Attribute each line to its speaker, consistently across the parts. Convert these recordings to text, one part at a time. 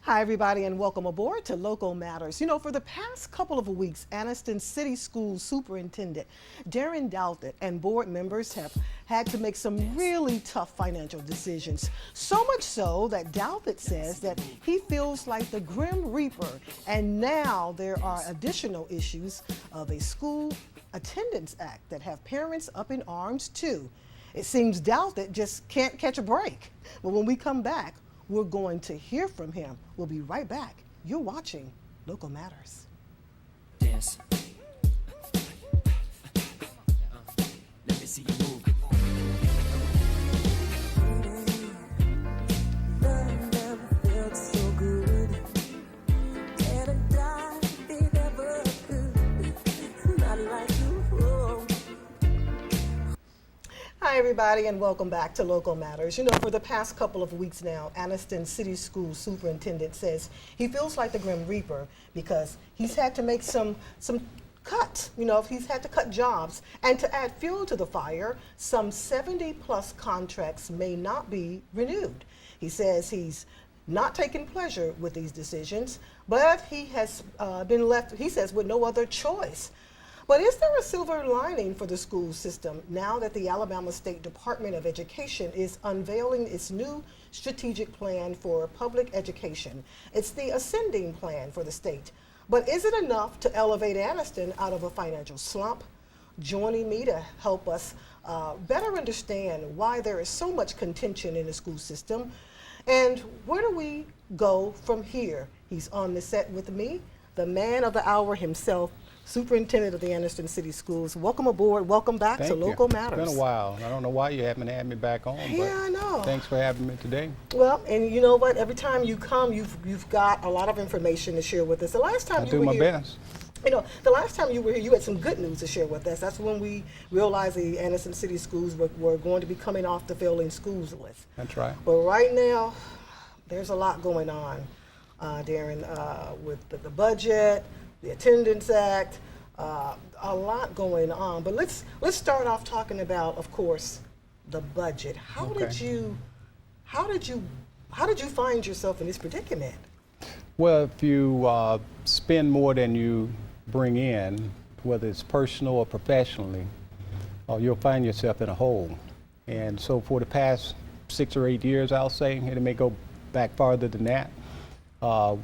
Speaker 1: Hi, everybody, and welcome aboard to Local Matters. You know, for the past couple of weeks, Anniston City Schools Superintendent Darrin Douthit and board members have had to make some really tough financial decisions. So much so that Douthit says that he feels like the Grim Reaper, and now there are additional issues of a school attendance act that have parents up in arms too. It seems Douthit just can't catch a break. But when we come back, we're going to hear from him. We'll be right back. You're watching Local Matters.
Speaker 2: Dance. Let me see you move.
Speaker 3: Love never felt so good. Dead and died, they never could. Not like you. Oh.
Speaker 1: Hi, everybody, and welcome back to Local Matters. You know, for the past couple of weeks now, Anniston City School Superintendent says he feels like the Grim Reaper because he's had to make some cuts. You know, he's had to cut jobs. And to add fuel to the fire, some 70-plus contracts may not be renewed. He says he's not taking pleasure with these decisions, but he has been left, he says, with no other choice. But is there a silver lining for the school system now that the Alabama State Department of Education is unveiling its new strategic plan for public education? It's the Ascending Plan for the state. But is it enough to elevate Anniston out of a financial slump? Joining me to help us better understand why there is so much contention in the school system and where do we go from here? He's on the set with me, the man of the hour himself, Superintendent of the Anniston City Schools. Welcome aboard. Welcome back to Local Matters.
Speaker 4: It's been a while. I don't know why you haven't had me back on.
Speaker 1: Yeah,
Speaker 4: but
Speaker 1: I know.
Speaker 4: Thanks for having me today.
Speaker 1: Well, and you know what? Every time you come, you've got a lot of information to share with us. The last time
Speaker 4: I
Speaker 1: you
Speaker 4: do
Speaker 1: were
Speaker 4: my
Speaker 1: here,
Speaker 4: best.
Speaker 1: you know, the last time you were here, you had some good news to share with us. That's when we realized the Anniston City Schools were going to be coming off the failing schools list.
Speaker 4: That's right.
Speaker 1: But right now, there's a lot going on, Darrin, with the budget, the Attendance Act. A lot going on, but let's start off talking about, of course, the budget. How did you find yourself in this predicament?
Speaker 4: Well, if you spend more than you bring in, whether it's personal or professionally, you'll find yourself in a hole. And so for the past 6 or 8 years, I'll say, and it may go back farther than that,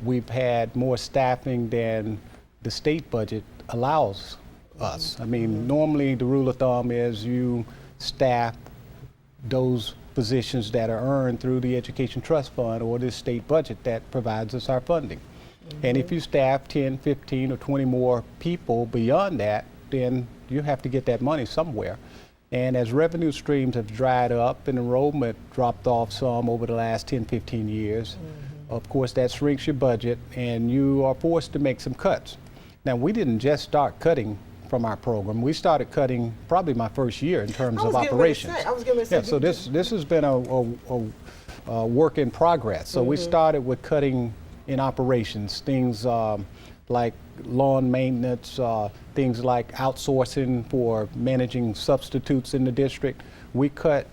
Speaker 4: we've had more staffing than the state budget allows us. I mean, normally the rule of thumb is you staff those positions that are earned through the Education Trust Fund or the state budget that provides us our funding. And if you staff 10, 15, or 20 more people beyond that, then you have to get that money somewhere. And as revenue streams have dried up and enrollment dropped off some over the last 10, 15 years, of course that shrinks your budget and you are forced to make some cuts. Now, we didn't just start cutting from our program. We started cutting probably my first year in terms of operations.
Speaker 1: I was going to say.
Speaker 4: Yeah, so this has been a work in progress. So we started with cutting in operations, things like lawn maintenance, things like outsourcing for managing substitutes in the district. We cut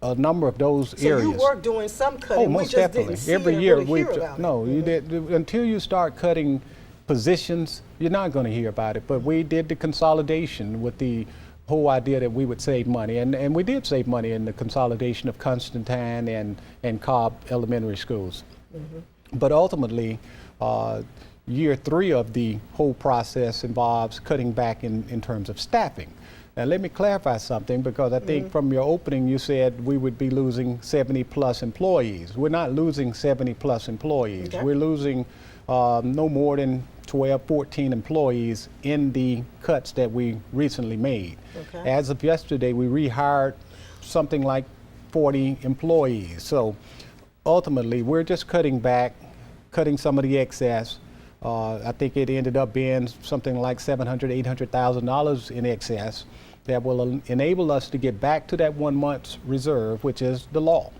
Speaker 4: a number of those areas.
Speaker 1: So you were doing some cutting.
Speaker 4: Oh, most
Speaker 1: we just
Speaker 4: definitely.
Speaker 1: Didn't see
Speaker 4: Every
Speaker 1: it or
Speaker 4: year
Speaker 1: really hear about it.
Speaker 4: you did until you start cutting positions, you're not going to hear about it. But we did the consolidation with the whole idea that we would save money, and we did save money in the consolidation of Constantine and Cobb elementary schools. But ultimately, year 3 of the whole process involves cutting back in terms of staffing. Now let me clarify something, because I think from your opening you said we would be losing 70-plus employees. We're not losing 70-plus employees.
Speaker 1: Okay.
Speaker 4: We're losing no more than 12, 14 employees in the cuts that we recently made.
Speaker 1: Okay.
Speaker 4: As of yesterday, we rehired something like 40 employees. So ultimately, we're just cutting back, cutting some of the excess. I think it ended up being something like $700,000, $800,000 in excess that will enable us to get back to that 1 month's reserve, which is the law.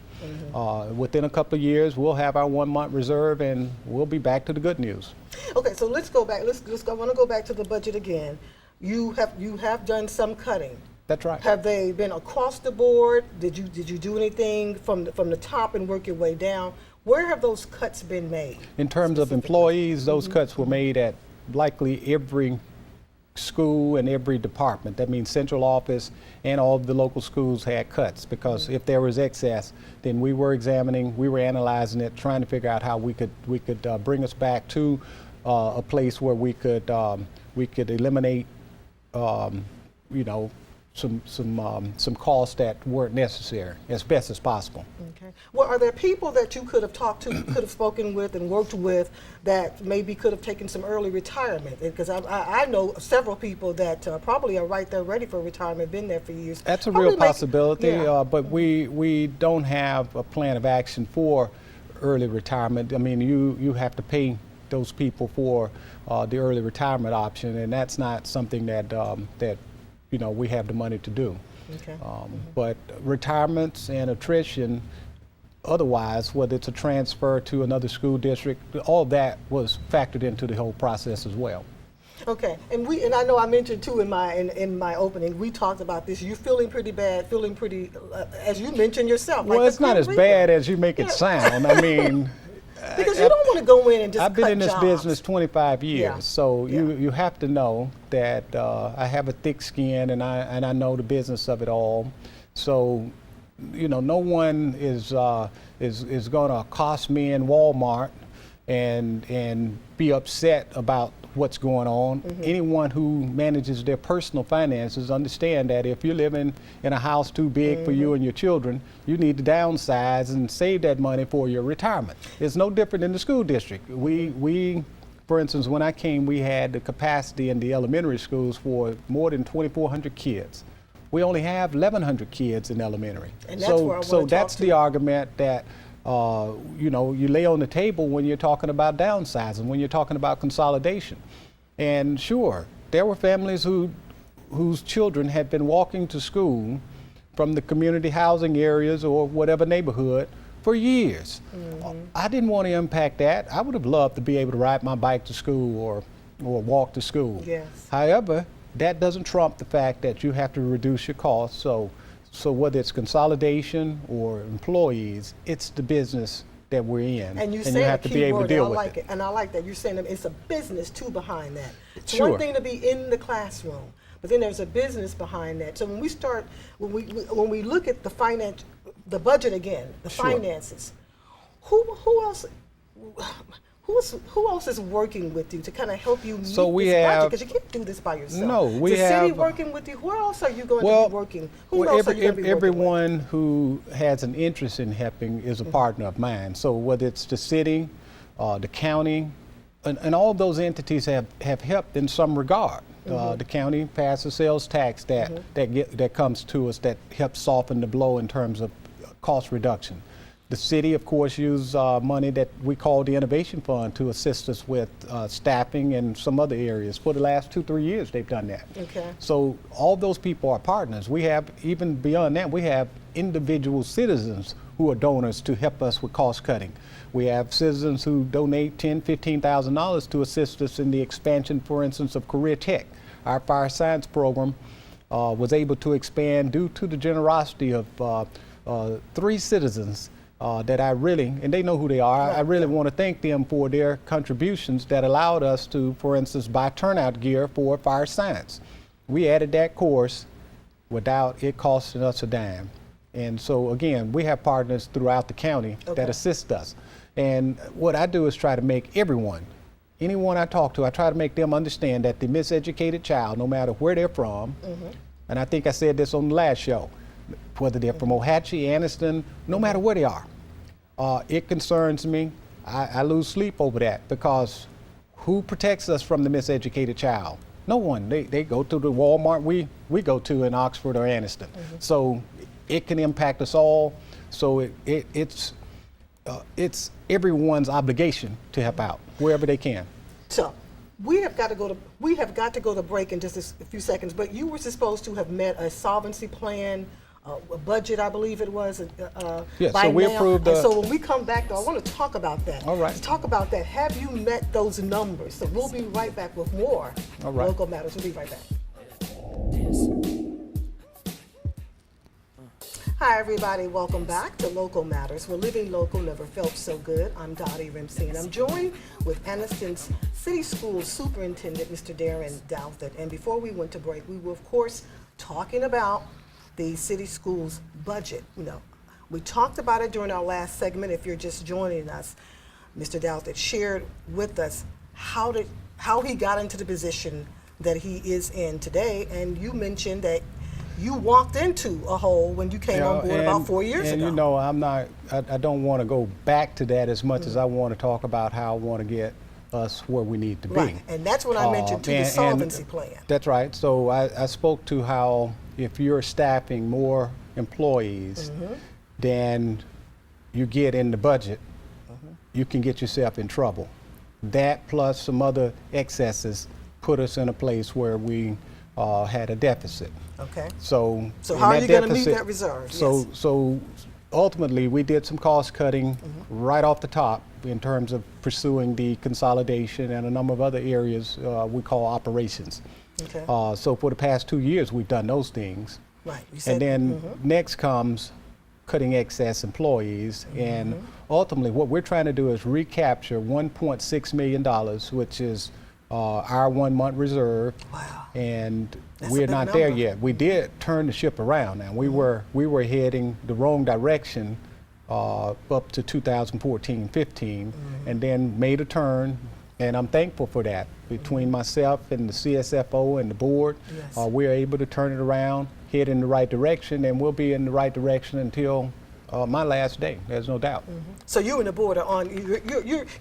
Speaker 4: Within a couple of years, we'll have our 1 month reserve and we'll be back to the good news.
Speaker 1: Okay, so let's go back. I want to go back to the budget again. You have done some cutting.
Speaker 4: That's right.
Speaker 1: Have they been across the board? Did you do anything from the top and work your way down? Where have those cuts been made?
Speaker 4: In terms of employees, those cuts were made at likely every school and every department. That means central office and all of the local schools had cuts, because if there was excess, then we were analyzing it, trying to figure out how we could bring us back to a place where we could eliminate some costs that weren't necessary as best as possible.
Speaker 1: Okay. Well, are there people that you could have talked to, could have spoken with and worked with that maybe could have taken some early retirement? Because I know several people that probably are right there ready for retirement, been there for years.
Speaker 4: That's a
Speaker 1: Probably
Speaker 4: real possibility,
Speaker 1: yeah.
Speaker 4: but we don't have a plan of action for early retirement. I mean, you have to pay those people for the early retirement option, and that's not something that we have the money to do.
Speaker 1: Okay.
Speaker 4: But retirements and attrition, otherwise, whether it's a transfer to another school district, all that was factored into the whole process as well.
Speaker 1: Okay, and I know I mentioned too in my opening, we talked about this. You feeling pretty bad, feeling pretty, as you mentioned yourself.
Speaker 4: Well,
Speaker 1: like
Speaker 4: it's not as bad as you make it sound. I mean,
Speaker 1: because you don't want to go in and just
Speaker 4: I've been
Speaker 1: cut
Speaker 4: in this
Speaker 1: jobs.
Speaker 4: business 25 years,
Speaker 1: Yeah.
Speaker 4: so
Speaker 1: Yeah.
Speaker 4: you have to know that I have a thick skin, and I know the business of it all. So, no one is going to accost me in Walmart and be upset about what's going on. Anyone who manages their personal finances understand that if you're living in a house too big for you and your children, you need to downsize and save that money for your retirement. It's no different in the school district. We for instance, when I came, we had the capacity in the elementary schools for more than 2,400 kids. We only have 1,100 kids in elementary.
Speaker 1: And that's where I
Speaker 4: so
Speaker 1: wanna
Speaker 4: that's
Speaker 1: talk to
Speaker 4: the argument that you lay on the table when you're talking about downsizing, when you're talking about consolidation. And sure, there were families whose children had been walking to school from the community housing areas or whatever neighborhood for years. I didn't want to impact that. I would have loved to be able to ride my bike to school or walk to school.
Speaker 1: Yes.
Speaker 4: However, that doesn't trump the fact that you have to reduce your costs. So whether it's consolidation or employees, it's the business that we're in,
Speaker 1: And you
Speaker 4: you
Speaker 1: say
Speaker 4: have
Speaker 1: a
Speaker 4: to
Speaker 1: key
Speaker 4: be able to
Speaker 1: word,
Speaker 4: deal
Speaker 1: and I
Speaker 4: with
Speaker 1: like
Speaker 4: it.
Speaker 1: and I like that. You're saying that it's a business too behind that. It's
Speaker 4: Sure.
Speaker 1: one thing to be in the classroom, but then there's a business behind that. So when we look at the budget again, the
Speaker 4: Sure.
Speaker 1: finances, who else is working with you to kind of help you meet
Speaker 4: So we
Speaker 1: this budget?
Speaker 4: have-
Speaker 1: Because you can't do this by yourself.
Speaker 4: No, we
Speaker 1: the city
Speaker 4: have-
Speaker 1: working with you. Where else are you going to
Speaker 4: Well,
Speaker 1: be working? Who else are you going to be working with?
Speaker 4: everyone who has an interest in helping is a partner of mine. So whether it's the city, the county, and all those entities have helped in some regard. The county passes sales tax that comes to us that helps soften the blow in terms of cost reduction. The city, of course, uses money that we call the Innovation Fund to assist us with staffing and some other areas. For the last 2-3 years, they've done that.
Speaker 1: Okay.
Speaker 4: So all those people are partners. We have, even beyond that, we have individual citizens who are donors to help us with cost cutting. We have citizens who donate $10,000, $15,000 to assist us in the expansion, for instance, of Career Tech. Our fire science program was able to expand due to the generosity of 3 citizens that I really, and they know who they are, I really want to thank them for their contributions that allowed us to, for instance, buy turnout gear for fire science. We added that course without it costing us a dime. And so again, we have partners throughout the county that assist us. And what I do is try to make anyone I talk to, I try to make them understand that the miseducated child, no matter where they're from, and I think I said this on the last show, whether they're from Ohatchee, Anniston, no matter where they are, it concerns me. I lose sleep over that, because who protects us from the miseducated child? No one. They go to the Walmart we go to in Oxford or Anniston. So it can impact us all. So it's everyone's obligation to help out wherever they can.
Speaker 1: So we have got to go to break in just a few seconds. But you were supposed to have met a solvency plan, a budget, I believe it was.
Speaker 4: Yeah,
Speaker 1: by
Speaker 4: so we
Speaker 1: now.
Speaker 4: approved.
Speaker 1: And so when we come back, though, I want to talk about that.
Speaker 4: All right.
Speaker 1: To talk about that. Have you met those numbers? So we'll be right back with more
Speaker 4: All right.
Speaker 1: local matters. We'll be right back.
Speaker 2: Dance.
Speaker 1: Hi, everybody. Welcome back to Local Matters. We're living local, never felt so good. I'm Dottie Rimsey, and I'm joined with Anniston's City Schools Superintendent, Mr. Darrin Douthit. And before we went to break, we were, of course, talking about the city schools budget. You know, we talked about it during our last segment. If you're just joining us, Mr. Douthit shared with us how he got into the position that he is in today. And you mentioned that you walked into a hole when you came on board about 4 years ago.
Speaker 4: And you know, I don't want to go back to that as much as I want to talk about how I want to get us where we need to be.
Speaker 1: Right, and that's when I mentioned the solvency plan.
Speaker 4: That's right. So I spoke to how if you're staffing more employees than you get in the budget, you can get yourself in trouble. That plus some other excesses put us in a place where we had a deficit.
Speaker 1: Okay.
Speaker 4: So
Speaker 1: how are you going to meet that reserve?
Speaker 4: So ultimately, we did some cost cutting right off the top in terms of pursuing the consolidation and a number of other areas we call operations.
Speaker 1: Okay.
Speaker 4: So for the past 2 years, we've done those things.
Speaker 1: Right. You said,
Speaker 4: And then next comes cutting excess employees. And ultimately, what we're trying to do is recapture $1.6 million, which is our 1 month reserve.
Speaker 1: Wow.
Speaker 4: And
Speaker 1: That's a
Speaker 4: we're
Speaker 1: big
Speaker 4: not there
Speaker 1: number.
Speaker 4: yet. We did turn the ship around, and we were heading the wrong direction up to 2014-15, and then made a turn, and I'm thankful for that. Between myself and the CSFO and the board,
Speaker 1: Yes.
Speaker 4: we're able to turn it around, head in the right direction, and we'll be in the right direction until my last day. There's no doubt.
Speaker 1: So you and the board are on.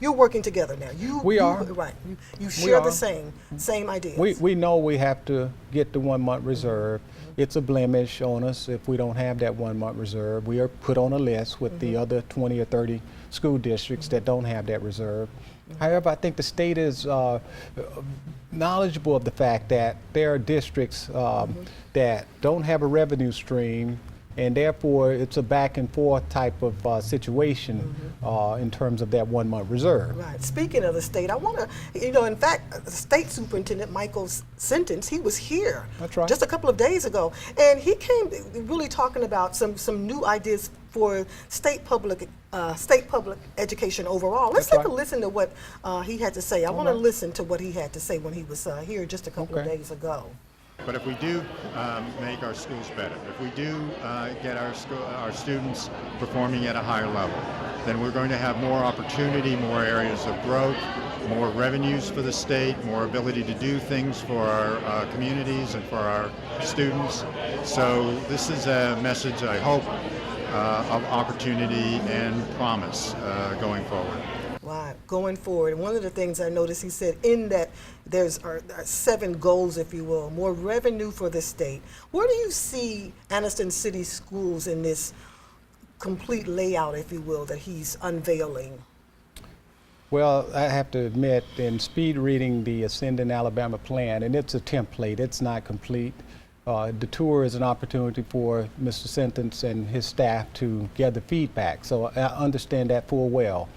Speaker 1: You're working together now.
Speaker 4: We are.
Speaker 1: Right. You share the
Speaker 4: are.
Speaker 1: same ideas.
Speaker 4: We know we have to get the 1 month reserve. It's a blemish on us if we don't have that 1 month reserve. We are put on a list with the other 20 or 30 school districts that don't have that reserve. However, I think the state is knowledgeable of the fact that there are districts that don't have a revenue stream, and therefore it's a back and forth type of situation in terms of that 1 month reserve.
Speaker 1: Right. Speaking of the state, I want to, in fact, the state superintendent, Michael Sentence, he was here
Speaker 4: That's right.
Speaker 1: just a couple of days ago, and he came really talking about some new ideas for state public education overall. Let's
Speaker 4: That's
Speaker 1: take a
Speaker 4: right.
Speaker 1: listen to what he had to say. I want to listen to what he had to say when he was here just a couple of
Speaker 4: Okay.
Speaker 1: days ago.
Speaker 5: But if we do make our schools better, if we do get our students performing at a higher level, then we're going to have more opportunity, more areas of growth, more revenues for the state, more ability to do things for our communities and for our students. So this is a message, I hope, of opportunity and promise going forward.
Speaker 1: Right, going forward. And one of the things I noticed, he said in that there's 7 goals, if you will, more revenue for the state. Where do you see Anniston City Schools in this complete layout, if you will, that he's unveiling?
Speaker 4: Well, I have to admit, in speed reading the Ascending Alabama plan, and it's a template, it's not complete. The tour is an opportunity for Mr. Sentence and his staff to gather feedback, so I understand that full well.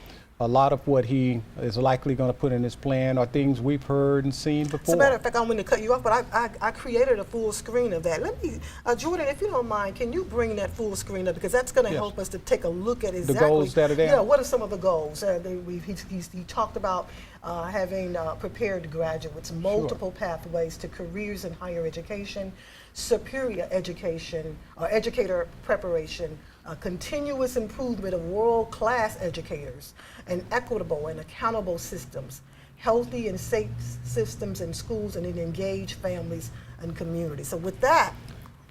Speaker 4: A lot of what he is likely going to put in his plan are things we've heard and seen before.
Speaker 1: As a matter of fact, I'm going to cut you off, but I created a full screen of that. Let me, Jordan, if you don't mind, can you bring that full screen up? Because that's going to
Speaker 4: Yes.
Speaker 1: help us to take a look at exactly.
Speaker 4: goals that are there?
Speaker 1: Yeah, what are some of the goals? He talked about having prepared graduates, multiple pathways to careers in higher education, superior education, educator preparation, continuous improvement of world-class educators, and equitable and accountable systems, healthy and safe systems in schools, and in engaged families and communities. So with that,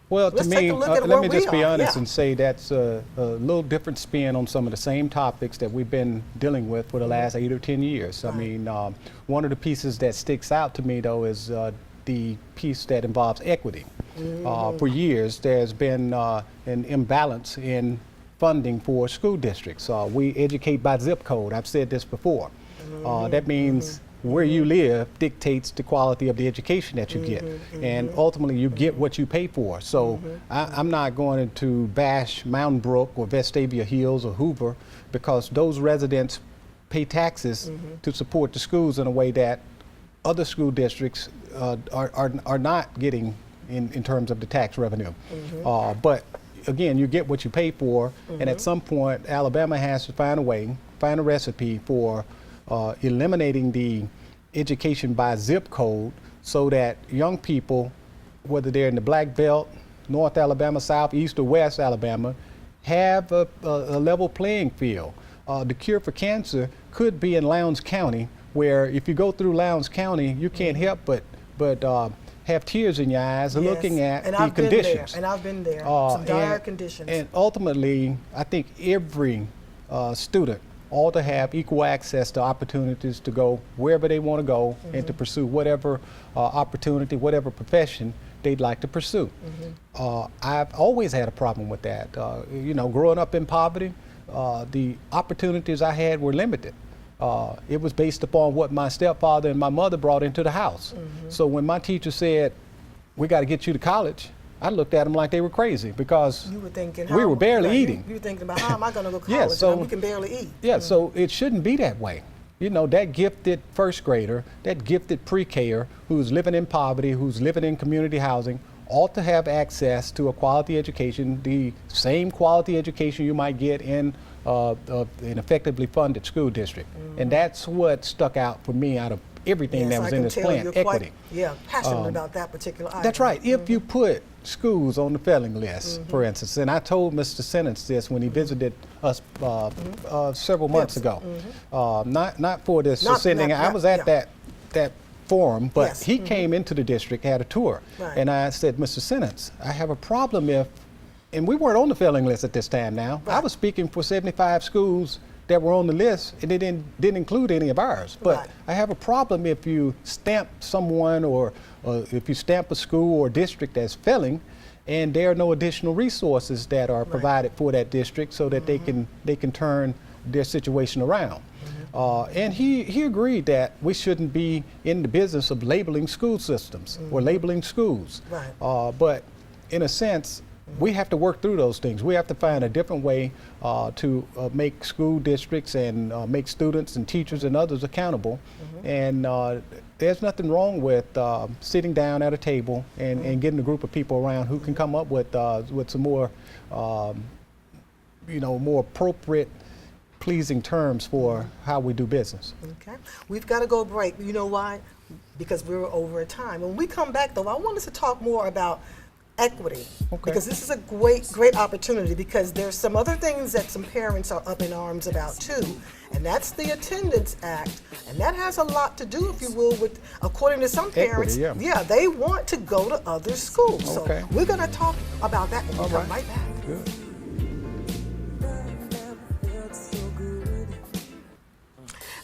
Speaker 4: Well,
Speaker 1: let's
Speaker 4: to
Speaker 1: take
Speaker 4: me,
Speaker 1: a look at
Speaker 4: let
Speaker 1: where
Speaker 4: me
Speaker 1: we
Speaker 4: just be
Speaker 1: are.
Speaker 4: honest
Speaker 1: Yeah.
Speaker 4: and say that's a little different spin on some of the same topics that we've been dealing with for the last 8 or 10 years. I
Speaker 1: Right.
Speaker 4: mean, one of the pieces that sticks out to me, though, is the piece that involves equity. For years, there's been an imbalance in funding for school districts. We educate by zip code. I've said this before. That means where you live dictates the quality of the education that you get. And ultimately, you get what you pay for. So I'm not going to bash Mountain Brook or Vestavia Hills or Hoover, because those residents pay taxes to support the schools in a way that other school districts are not getting in terms of the tax revenue. But again, you get what you pay for, and at some point, Alabama has to find a way, find a recipe for eliminating the education by zip code so that young people, whether they're in the Black Belt, North Alabama, South, East, or West Alabama, have a level playing field. The cure for cancer could be in Lowndes County, where if you go through Lowndes County, you can't help but have tears in your eyes looking at
Speaker 1: and
Speaker 4: the
Speaker 1: I've
Speaker 4: conditions.
Speaker 1: Been there, and I've been there. Some dire conditions.
Speaker 4: And ultimately, I think every student ought to have equal access to opportunities to go wherever they want to go and to pursue whatever opportunity, whatever profession they'd like to pursue. I've always had a problem with that. You know, growing up in poverty, the opportunities I had were limited. It was based upon what my stepfather and my mother brought into the house. So when my teacher said, "We got to get you to college," I looked at them like they were crazy, because
Speaker 1: You were thinking,
Speaker 4: we were barely eating.
Speaker 1: You were thinking about, how am I going to go to college?
Speaker 4: Yeah, so
Speaker 1: and we can barely eat.
Speaker 4: Yeah, so it shouldn't be that way. You know, that gifted first grader, that gifted pre-Ker who's living in poverty, who's living in community housing, ought to have access to a quality education, the same quality education you might get in an effectively funded school district. And that's what stuck out for me out of everything that was in this plan, equity.
Speaker 1: Passionate about that particular item.
Speaker 4: That's right. If you put schools on the failing list, for instance, and I told Mr. Sentence this when he visited us several months ago, not for this sending. I was at that forum, but he came into the district, had a tour, and I said, "Mr. Sentence, I have a problem if," and we weren't on the failing list at this time now. I was speaking for 75 schools that were on the list, and it didn't include any of ours. But I have a problem if you stamp someone or if you stamp a school or district as failing, and there are no additional resources that are provided for that district so that they can turn their situation around. And he agreed that we shouldn't be in the business of labeling school systems or labeling schools. But in a sense, we have to work through those things. We have to find a different way to make school districts and make students and teachers and others accountable. And there's nothing wrong with sitting down at a table and getting a group of people around who can come up with some more, more appropriate, pleasing terms for how we do business.
Speaker 1: Okay, we've got to go break. You know why? Because we're over time. When we come back, though, I want us to talk more about equity, because this is a great opportunity, because there's some other things that some parents are up in arms about too, and that's the Attendance Act, and that has a lot to do, if you will, with, according to some parents,
Speaker 4: equity,
Speaker 1: they want to go to other schools. So we're going to talk about that when we come right back.
Speaker 4: Good.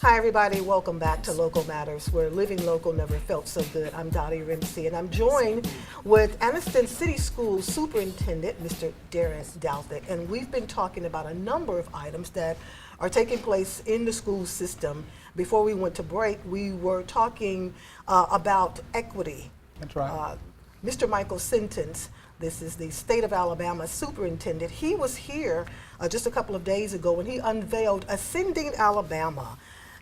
Speaker 1: Hi everybody, welcome back to Local Matters, where living local never felt so good. I'm Douthit, and I'm joined with Anniston City Schools Superintendent, Mr. Darrin Douthit, and we've been talking about a number of items that are taking place in the school system. Before we went to break, we were talking about equity.
Speaker 4: That's right.
Speaker 1: Mr. Michael Sentence, this is the state of Alabama superintendent. He was here just a couple of days ago when he unveiled Ascending Alabama.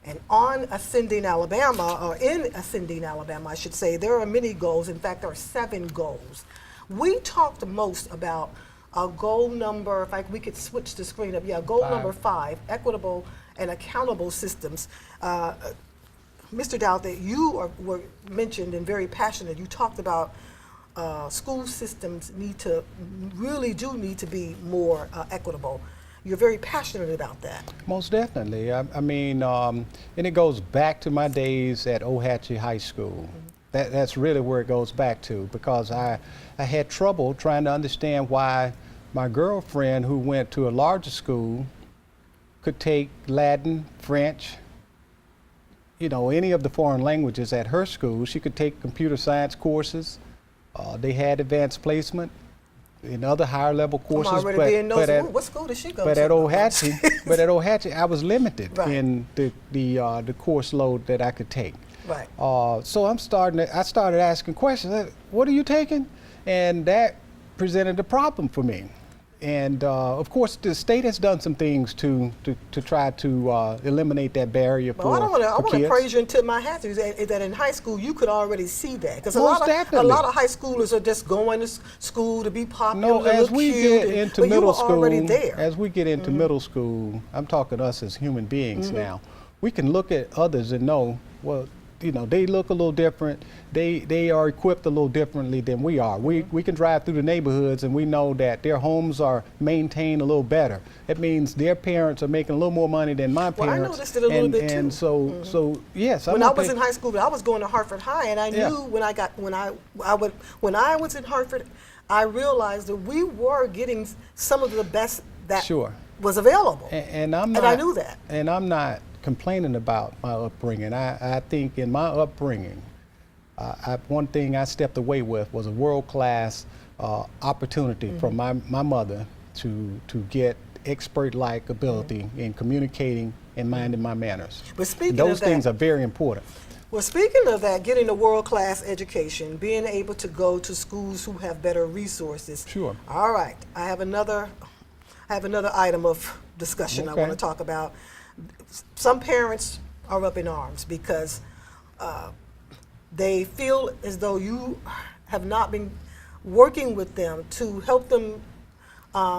Speaker 1: And on Ascending Alabama, or in Ascending Alabama, I should say, there are many goals. In fact, there are 7 goals. We talked most about goal number, if we could switch the screen up, goal number 5, equitable and accountable systems. Mr. Douthit, you were mentioned and very passionate. You talked about school systems really do need to be more equitable. You're very passionate about that.
Speaker 4: Most definitely. I mean, and it goes back to my days at Ohatchee High School. That's really where it goes back to, because I had trouble trying to understand why my girlfriend, who went to a larger school, could take Latin, French, any of the foreign languages at her school. She could take computer science courses. They had advanced placement in other higher level courses.
Speaker 1: What school did she go to?
Speaker 4: At Ohatchee, I was limited in the course load that I could take. So I started asking questions. What are you taking? And that presented a problem for me. And of course, the state has done some things to try to eliminate that barrier for
Speaker 1: Well, I want to
Speaker 4: kids.
Speaker 1: praise you and tip my hat to you that in high school you could already see that, because a
Speaker 4: Most
Speaker 1: lot
Speaker 4: definitely.
Speaker 1: of high schoolers are just going to school to be popular,
Speaker 4: No,
Speaker 1: to
Speaker 4: as
Speaker 1: look
Speaker 4: we
Speaker 1: cute,
Speaker 4: get
Speaker 1: and-
Speaker 4: into
Speaker 1: but you
Speaker 4: middle
Speaker 1: were
Speaker 4: school,
Speaker 1: already there.
Speaker 4: as we get into middle school, I'm talking us as human beings now. We can look at others and know, well, you know, they look a little different. They are equipped a little differently than we are. We can drive through the neighborhoods and we know that their homes are maintained a little better. It means their parents are making a little more money than my
Speaker 1: Well, I
Speaker 4: parents.
Speaker 1: noticed it a little bit,
Speaker 4: and
Speaker 1: too.
Speaker 4: so yes, I'm
Speaker 1: When I
Speaker 4: not
Speaker 1: was
Speaker 4: pay-
Speaker 1: in high school, I was going to Hartford High, and I
Speaker 4: Yeah.
Speaker 1: knew when I was in Hartford, I realized that we were getting some of the best that
Speaker 4: Sure.
Speaker 1: was available.
Speaker 4: And I'm
Speaker 1: And
Speaker 4: not,
Speaker 1: I knew that.
Speaker 4: And I'm not complaining about my upbringing. I think in my upbringing, one thing I stepped away with was a world-class opportunity from my mother to get expert-like ability in communicating and minding my manners.
Speaker 1: But speaking
Speaker 4: Those
Speaker 1: of that,
Speaker 4: things are very important.
Speaker 1: well, speaking of that, getting a world-class education, being able to go to schools who have better resources.
Speaker 4: Sure.
Speaker 1: All right, I have another item of discussion I
Speaker 4: Okay.
Speaker 1: want to talk about. Some parents are up in arms because they feel as though you have not been working with them to help them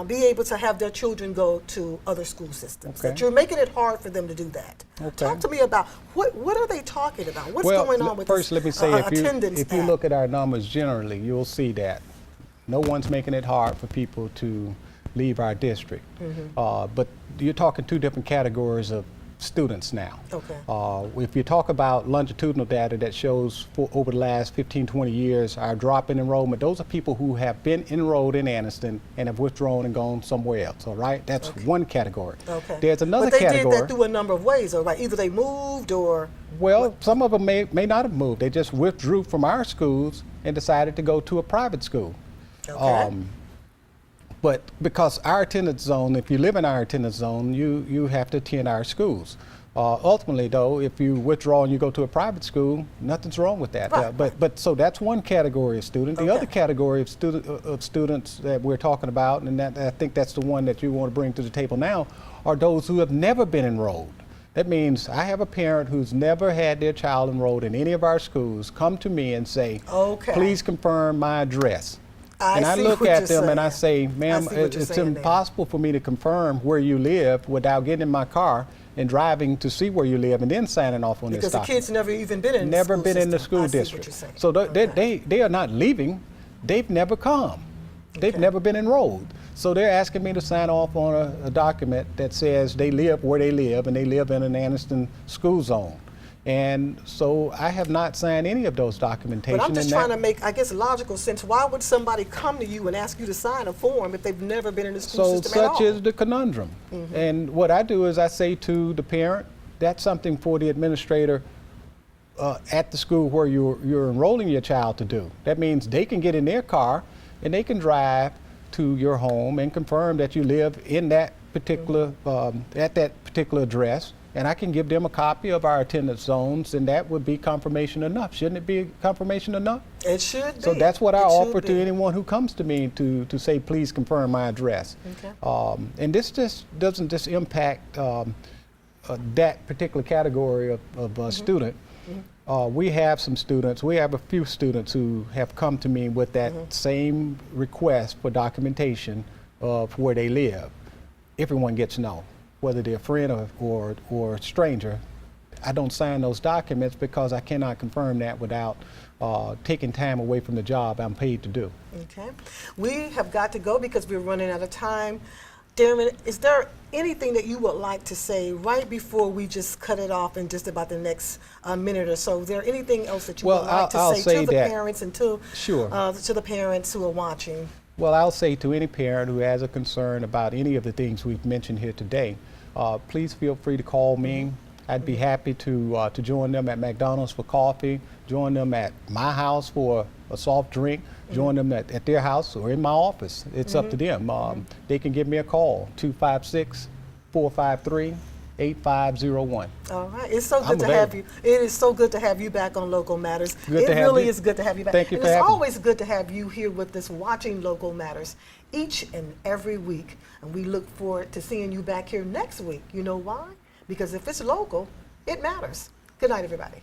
Speaker 1: be able to have their children go to other school systems. That
Speaker 4: Okay.
Speaker 1: you're making it hard for them to do that.
Speaker 4: Okay.
Speaker 1: Talk to me about what are they talking about? What's
Speaker 4: Well,
Speaker 1: going on with
Speaker 4: first,
Speaker 1: this
Speaker 4: let me say,
Speaker 1: attendance
Speaker 4: if you
Speaker 1: act?
Speaker 4: look at our numbers generally, you'll see that no one's making it hard for people to leave our district. But you're talking two different categories of students now.
Speaker 1: Okay.
Speaker 4: If you talk about longitudinal data that shows for over the last 15, 20 years, our drop in enrollment, those are people who have been enrolled in Anniston and have withdrawn and gone somewhere else, all right? That's one category.
Speaker 1: Okay.
Speaker 4: There's another
Speaker 1: but they
Speaker 4: category.
Speaker 1: did that through a number of ways, though, right? Either they moved or
Speaker 4: Well, some of them may not have moved. They just withdrew from our schools and decided to go to a private school.
Speaker 1: okay.
Speaker 4: But because our attendance zone, if you live in our attendance zone, you have to attend our schools. Ultimately, though, if you withdraw and you go to a private school, nothing's wrong with that.
Speaker 1: Right.
Speaker 4: But so that's one category of student. The
Speaker 1: Okay.
Speaker 4: other category of students that we're talking about, and that I think that's the one that you want to bring to the table now, are those who have never been enrolled. That means I have a parent who's never had their child enrolled in any of our schools come to me and say,
Speaker 1: Okay.
Speaker 4: please confirm my address.
Speaker 1: I
Speaker 4: And I
Speaker 1: see
Speaker 4: look
Speaker 1: what
Speaker 4: at
Speaker 1: you're
Speaker 4: them and I
Speaker 1: saying.
Speaker 4: say, ma'am,
Speaker 1: see what you're
Speaker 4: it's
Speaker 1: saying there.
Speaker 4: impossible for me to confirm where you live without getting in my car and driving to see where you live and then signing off on
Speaker 1: Because
Speaker 4: this
Speaker 1: the
Speaker 4: document.
Speaker 1: kids never even been in
Speaker 4: Never
Speaker 1: the school
Speaker 4: been in the
Speaker 1: system.
Speaker 4: school
Speaker 1: I see what
Speaker 4: district.
Speaker 1: you're saying.
Speaker 4: So
Speaker 1: Okay.
Speaker 4: they are not leaving. They've never come. They've
Speaker 1: Okay.
Speaker 4: never been enrolled. So they're asking me to sign off on a document that says they live where they live and they live in an Anniston school zone. And so I have not signed any of those documentation.
Speaker 1: But I'm just
Speaker 4: and
Speaker 1: trying
Speaker 4: that-
Speaker 1: to make, I guess, logical sense. Why would somebody come to you and ask you to sign a form if they've never been in the school
Speaker 4: So
Speaker 1: system at all?
Speaker 4: such is the conundrum. And what I do is I say to the parent, that's something for the administrator at the school where you're enrolling your child to do. That means they can get in their car and they can drive to your home and confirm that you live in that particular, at that particular address. And I can give them a copy of our attendance zones, and that would be confirmation enough. Shouldn't it be confirmation enough?
Speaker 1: It should be.
Speaker 4: So that's what I
Speaker 1: It should
Speaker 4: offer to
Speaker 1: be.
Speaker 4: anyone who comes to me to say, please confirm my address.
Speaker 1: Okay.
Speaker 4: And this just doesn't just impact that particular category of student. We have some students, we have a few students who have come to me with that same request for documentation of where they live. Everyone gets no, whether they're a friend or stranger. I don't sign those documents because I cannot confirm that without taking time away from the job I'm paid to do.
Speaker 1: Okay. We have got to go because we're running out of time. Darrin, is there anything that you would like to say right before we just cut it off in just about the next minute or so? Is there anything else that you
Speaker 4: Well,
Speaker 1: would like to
Speaker 4: I'll
Speaker 1: say
Speaker 4: say
Speaker 1: to the
Speaker 4: that-
Speaker 1: parents and to
Speaker 4: Sure.
Speaker 1: to the parents who are watching?
Speaker 4: Well, I'll say to any parent who has a concern about any of the things we've mentioned here today, please feel free to call me. I'd be happy to join them at McDonald's for coffee, join them at my house for a soft drink, join them at their house or in my office. It's up to them. They can give me a call, 256-453-5885. 8501.
Speaker 1: All right. It's so
Speaker 4: I'm
Speaker 1: good to have
Speaker 4: available.
Speaker 1: you. It is so good to have you back on Local Matters.
Speaker 4: Good
Speaker 1: It
Speaker 4: to have
Speaker 1: really
Speaker 4: you.
Speaker 1: is good to have you back.
Speaker 4: Thank you
Speaker 1: and
Speaker 4: for
Speaker 1: it's
Speaker 4: having me.
Speaker 1: always good to have you here with us watching Local Matters each and every week. And we look forward to seeing you back here next week. You know why? Because if it's local, it matters. Good night, everybody.